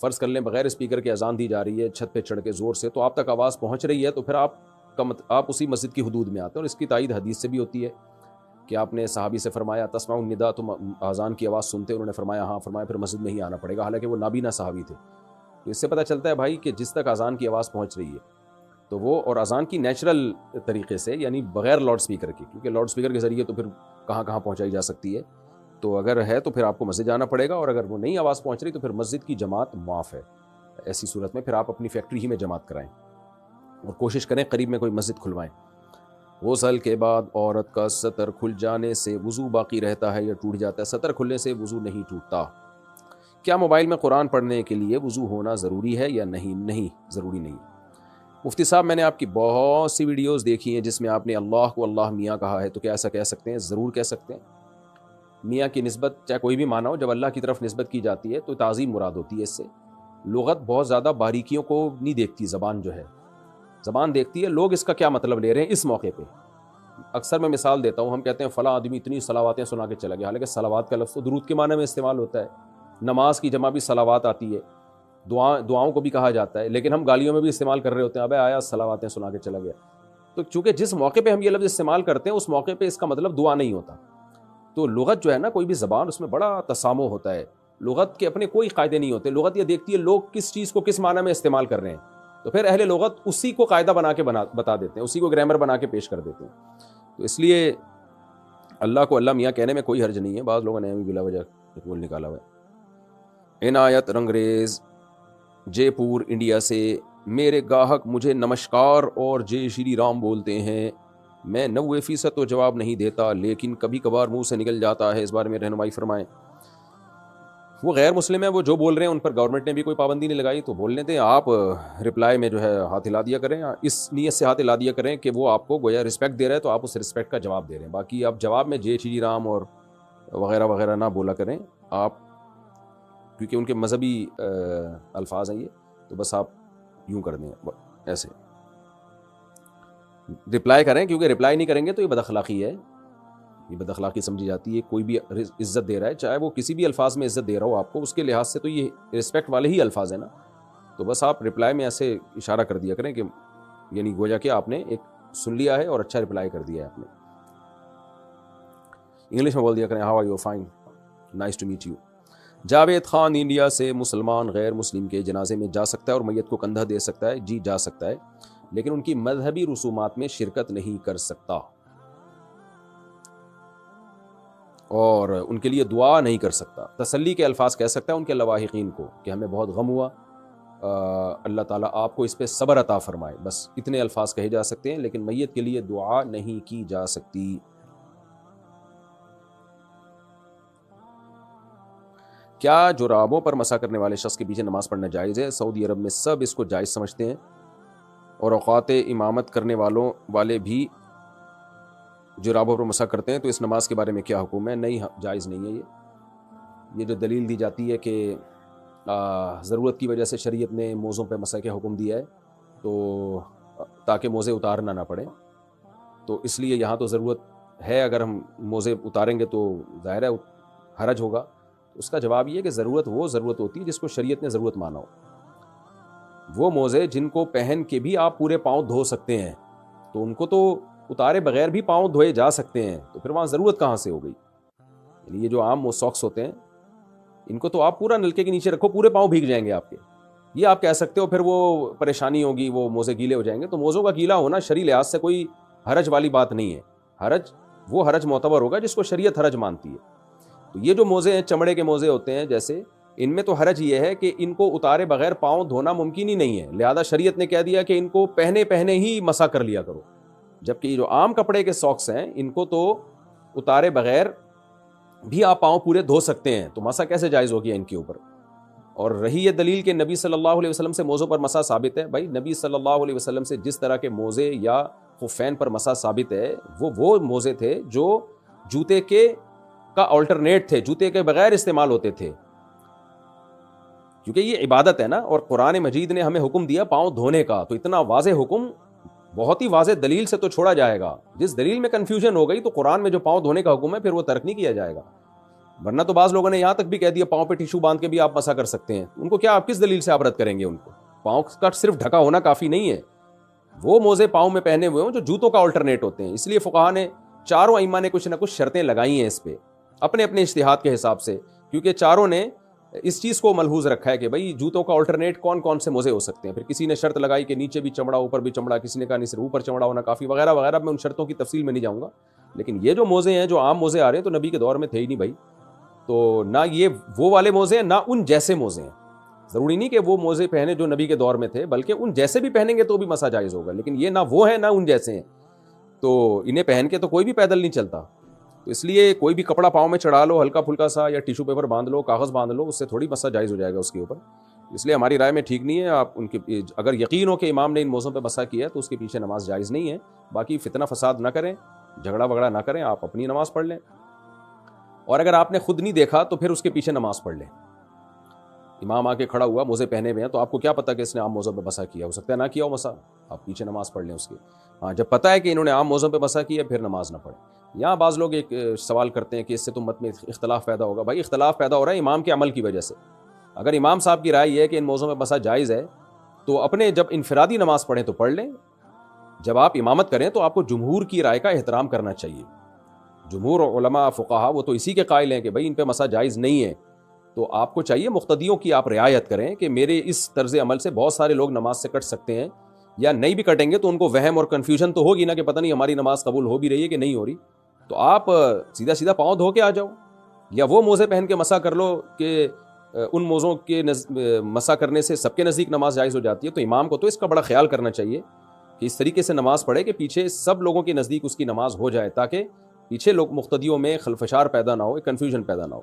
فرض کر لیں بغیر اسپیکر کے اذان دی جا رہی ہے چھت پہ چڑھ کے زور سے، تو آپ تک آواز پہنچ رہی ہے، تو پھر آپ اسی مسجد کی حدود میں آتے ہیں. اور اس کی تائید حدیث سے بھی ہوتی ہے کہ آپ نے صحابی سے فرمایا تسمعوا النداء، تم اذان کی آواز سنتے؟ انہوں نے فرمایا ہاں. فرمایا پھر مسجد میں ہی آنا پڑے گا، حالانکہ وہ نابینا صحابی تھے. تو اس سے پتہ چلتا ہے بھائی کہ جس تک اذان کی آواز پہنچ رہی ہے تو وہ، اور اذان کی نیچرل طریقے سے، یعنی بغیر لاؤڈ سپیکر کی، کیونکہ لاؤڈ سپیکر کے ذریعے تو پھر کہاں کہاں پہنچائی جا سکتی ہے. تو اگر ہے تو پھر آپ کو مسجد جانا پڑے گا، اور اگر وہ نہیں آواز پہنچ رہی تو پھر مسجد کی جماعت معاف ہے. ایسی صورت میں پھر آپ اپنی فیکٹری ہی میں جماعت کرائیں اور کوشش کریں قریب میں کوئی مسجد کھلوائیں. غسل کے بعد عورت کا سطر کھل جانے سے وضو باقی رہتا ہے یا ٹوٹ جاتا ہے؟ سطر کھلنے سے وضو نہیں ٹوٹتا. کیا موبائل میں قرآن پڑھنے کے لیے وضو ہونا ضروری ہے یا نہیں؟ نہیں، ضروری نہیں. مفتی صاحب، میں نے آپ کی بہت سی ویڈیوز دیکھی ہیں جس میں آپ نے اللہ کو اللہ میاں کہا ہے، تو کیا ایسا کہہ سکتے ہیں؟ ضرور کہہ سکتے ہیں. میاں کی نسبت چاہے کوئی بھی معنی ہو، جب اللہ کی طرف نسبت کی جاتی ہے تو تعظیم مراد ہوتی ہے. اس سے لغت بہت زیادہ باریکیوں کو نہیں دیکھتی، زبان جو ہے زبان دیکھتی ہے لوگ اس کا کیا مطلب لے رہے ہیں اس موقع پہ. اکثر میں مثال دیتا ہوں، ہم کہتے ہیں فلاں آدمی اتنی صلواتیں سنا کے چلا گیا، حالانکہ صلوات کا لفظ تو درود کے معنی میں استعمال ہوتا ہے. نماز کی جمع بھی صلوات آتی ہے، دعاؤں کو بھی کہا جاتا ہے، لیکن ہم گالیوں میں بھی استعمال کر رہے ہوتے ہیں، ابے آیا صلواتیں سنا کے چلا گیا. تو چونکہ جس موقع پہ ہم یہ لفظ استعمال کرتے ہیں اس موقع پہ اس کا مطلب دعا نہیں ہوتا. تو لغت جو ہے نا، کوئی بھی زبان، اس میں بڑا تسامح ہوتا ہے. لغت کے اپنے کوئی قاعدے نہیں ہوتے. لغت یہ دیکھتی ہے لوگ کس چیز کو کس معنی میں استعمال کر رہے ہیں، تو پھر اہل لغت اسی کو قاعدہ بنا کے بتا دیتے ہیں، اسی کو گرامر بنا کے پیش کر دیتے ہیں. تو اس لیے اللہ کو اللہ میاں کہنے میں کوئی حرج نہیں ہے. بعض لوگوں نے بلا وجہ بول نکالا ہوا ہے. عنایت رنگریز جے پور انڈیا سے، میرے گاہک مجھے نمشکار اور جے شری رام بولتے ہیں. میں 90% تو جواب نہیں دیتا، لیکن کبھی کبھار منہ سے نکل جاتا ہے. اس بارے میں رہنمائی فرمائیں. وہ غیر مسلم ہیں، وہ جو بول رہے ہیں ان پر گورنمنٹ نے بھی کوئی پابندی نہیں لگائی، تو بولنے دیں. آپ رپلائی میں جو ہے ہاتھ ہلا دیا کریں، اس نیت سے ہاتھ ہلا دیا کریں کہ وہ آپ کو گویا رسپیکٹ دے رہے ہیں، تو آپ اس رسپیکٹ کا جواب دے رہے ہیں. باقی آپ جواب میں جے شری رام اور وغیرہ وغیرہ نہ بولا کریں آپ، کیونکہ ان کے مذہبی الفاظ ہیں یہ. تو بس آپ یوں کر دیں، ایسے رپلائی کریں، کیونکہ رپلائی نہیں کریں گے تو یہ بد اخلاقی ہے. یہ بد اخلاقی سمجھی جاتی ہے. کوئی بھی عزت دے رہا ہے، چاہے وہ کسی بھی الفاظ میں عزت دے رہا ہو آپ کو، اس کے لحاظ سے تو یہ رسپیکٹ والے ہی الفاظ ہیں نا. تو بس آپ رپلائی میں ایسے اشارہ کر دیا کریں کہ یعنی گویا کہ آپ نے ایک سن لیا ہے اور اچھا رپلائی کر دیا ہے آپ نے. انگلش میں بول دیا کریں how are you, fine, nice to meet you. Javed Khan India سے، مسلمان غیر مسلم کے جنازے میں جا سکتا ہے اور میت کو کندھا دے سکتا ہے؟ جی جا سکتا ہے، لیکن ان کی مذہبی رسومات میں شرکت نہیں کر سکتا اور ان کے لیے دعا نہیں کر سکتا. تسلی کے الفاظ کہہ سکتا ہے ان کے لواحقین کو کہ ہمیں بہت غم ہوا، اللہ تعالیٰ آپ کو اس پہ صبر عطا فرمائے. بس اتنے الفاظ کہے جا سکتے ہیں، لیکن میت کے لیے دعا نہیں کی جا سکتی. کیا جرابوں پر مسح کرنے والے شخص کے پیچھے نماز پڑھنا جائز ہے؟ سعودی عرب میں سب اس کو جائز سمجھتے ہیں، اور اوقات امامت کرنے والے بھی جرابوں پر مسح کرتے ہیں. تو اس نماز کے بارے میں کیا حکم ہے؟ نہیں، جائز نہیں ہے. یہ جو دلیل دی جاتی ہے کہ ضرورت کی وجہ سے شریعت نے موزوں پہ مسح کا حکم دیا ہے، تو تاکہ موزے اتارنا نہ پڑے، تو اس لیے یہاں تو ضرورت ہے. اگر ہم موزے اتاریں گے تو ظاہر ہے حرج ہوگا. اس کا جواب یہ ہے کہ ضرورت وہ ضرورت ہوتی ہے جس کو شریعت نے ضرورت مانا ہو. وہ موزے جن کو پہن کے بھی آپ پورے پاؤں دھو سکتے ہیں، تو ان کو تو اتارے بغیر بھی پاؤں دھوئے جا سکتے ہیں، تو پھر وہاں ضرورت کہاں سے ہو گئی؟ یعنی یہ جو عام ساکس ہوتے ہیں، ان کو تو آپ پورا نلکے کے نیچے رکھو، پورے پاؤں بھیگ جائیں گے آپ کے. یہ آپ کہہ سکتے ہو پھر وہ پریشانی ہوگی، وہ موزے گیلے ہو جائیں گے. تو موزوں کا گیلا ہونا شرعی لحاظ سے کوئی حرج والی بات نہیں ہے. حرج وہ حرج معتبر ہوگا جس کو شریعت حرج مانتی ہے. تو یہ جو موزے ہیں، چمڑے کے موزے ہوتے ہیں جیسے، ان میں تو حرج یہ ہے کہ ان کو اتارے بغیر پاؤں دھونا ممکن ہی نہیں ہے. لہذا شریعت نے کہہ دیا کہ ان کو پہنے ہی مسح کر لیا کرو. جبکہ یہ جو عام کپڑے کے ساکس ہیں، ان کو تو اتارے بغیر بھی آپ پاؤں پورے دھو سکتے ہیں، تو مسح کیسے جائز ہو گیا ان کے اوپر؟ اور رہی یہ دلیل کہ نبی صلی اللہ علیہ وسلم سے موزوں پر مسح ثابت ہے. بھائی نبی صلی اللہ علیہ وسلم سے جس طرح کے موزے یا خفین پر مسح ثابت ہے، وہ موزے تھے جو جوتے کا آلٹرنیٹ تھے، جوتے کے بغیر استعمال ہوتے تھے، کیونکہ یہ عبادت ہے نا. اور قرآن مجید نے ہمیں حکم دیا پاؤں دھونے کا، تو اتنا واضح حکم بہت ہی واضح دلیل سے تو چھوڑا جائے گا. جس دلیل میں کنفیوژن ہو گئی تو قرآن میں جو پاؤں دھونے کا حکم ہے پھر وہ ترک نہیں کیا جائے گا. ورنہ تو بعض لوگوں نے یہاں تک بھی کہہ دیا پاؤں پہ ٹیشو باندھ کے بھی آپ مسا کر سکتے ہیں. ان کو کیا آپ کس دلیل سے آپ رد کریں گے؟ ان کو پاؤں کا صرف ڈھکا ہونا کافی نہیں ہے، وہ موزے پاؤں میں پہنے ہوئے ہوں جو جوتوں کا آلٹرنیٹ ہوتے ہیں. اس لیے فقہا نے چاروں ائمہ نے کچھ نہ کچھ شرطیں لگائی ہیں اس پہ اپنے اپنے اجتہاد کے حساب سے، کیونکہ چاروں نے اس چیز کو ملحوظ رکھا ہے کہ بھائی جوتوں کا آلٹرنیٹ کون کون سے موزے ہو سکتے ہیں. پھر کسی نے شرط لگائی کہ نیچے بھی چمڑا اوپر بھی چمڑا، کسی نے کہا نہیں صرف اوپر چمڑا ہونا کافی، وغیرہ وغیرہ. میں ان شرطوں کی تفصیل میں نہیں جاؤں گا، لیکن یہ جو موزے ہیں جو عام موزے آ رہے ہیں تو نبی کے دور میں تھے ہی نہیں بھائی. تو نہ یہ وہ والے موزے ہیں نہ ان جیسے موزے ہیں. ضروری نہیں کہ وہ موزے پہنے جو نبی کے دور میں تھے، بلکہ ان جیسے بھی پہنیں گے تو بھی مسا جائز ہوگا، لیکن یہ نہ وہ ہیں نہ ان جیسے ہیں. تو انہیں پہن کے تو کوئی بھی پیدل نہیں چلتا. تو اس لیے کوئی بھی کپڑا پاؤں میں چڑھا لو ہلکا پھلکا سا، یا ٹیشو پیپر باندھ لو، کاغذ باندھ لو، اس سے تھوڑی مسا جائز ہو جائے گا اس کے اوپر. اس لیے ہماری رائے میں ٹھیک نہیں ہے. آپ ان کے اگر یقین ہو کہ امام نے ان موزوں پہ مسا کیا ہے تو اس کے پیچھے نماز جائز نہیں ہے. باقی فتنہ فساد نہ کریں، جھگڑا وگڑا نہ کریں، آپ اپنی نماز پڑھ لیں. اور اگر آپ نے خود نہیں دیکھا تو پھر اس کے پیچھے نماز پڑھ لیں. امام آ کے کھڑا ہوا موزے پہنے ہوئے ہیں تو آپ کو کیا پتا کہ اس نے عام موزوں پہ مسا کیا، ہو سکتا ہے نہ کیا ہو مسا، آپ پیچھے نماز پڑھ لیں اس کی. ہاں جب پتہ ہے کہ انہوں نے عام موزوں پہ مسا کیا پھر نماز نہ پڑھیں. یہاں بعض لوگ ایک سوال کرتے ہیں کہ اس سے تو مت میں اختلاف پیدا ہوگا. بھائی اختلاف پیدا ہو رہا ہے امام کے عمل کی وجہ سے. اگر امام صاحب کی رائے یہ ہے کہ ان موزوں پہ مسا جائز ہے تو اپنے جب انفرادی نماز پڑھیں تو پڑھ لیں. جب آپ امامت کریں تو آپ کو جمہور کی رائے کا احترام کرنا چاہیے. جمہور علماء فقہا وہ تو اسی کے قائل ہیں کہ بھائی ان پہ مسا جائز نہیں ہے. تو آپ کو چاہیے مقتدیوں کی آپ رعایت کریں کہ میرے اس طرز عمل سے بہت سارے لوگ نماز سے کٹ سکتے ہیں، یا نہیں بھی کٹیں گے تو ان کو وہم اور کنفیوژن تو ہوگی نا کہ پتہ نہیں ہماری نماز قبول ہو بھی رہی ہے کہ نہیں ہو رہی. تو آپ سیدھا سیدھا پاؤں دھو کے آ جاؤ، یا وہ موزے پہن کے مسا کر لو کہ ان موزوں کے مسا کرنے سے سب کے نزدیک نماز جائز ہو جاتی ہے. تو امام کو تو اس کا بڑا خیال کرنا چاہیے کہ اس طریقے سے نماز پڑھے کہ پیچھے سب لوگوں کے نزدیک اس کی نماز ہو جائے، تاکہ پیچھے لوگ مقتدیوں میں خلفشار پیدا نہ ہو، کنفیوژن پیدا نہ ہو.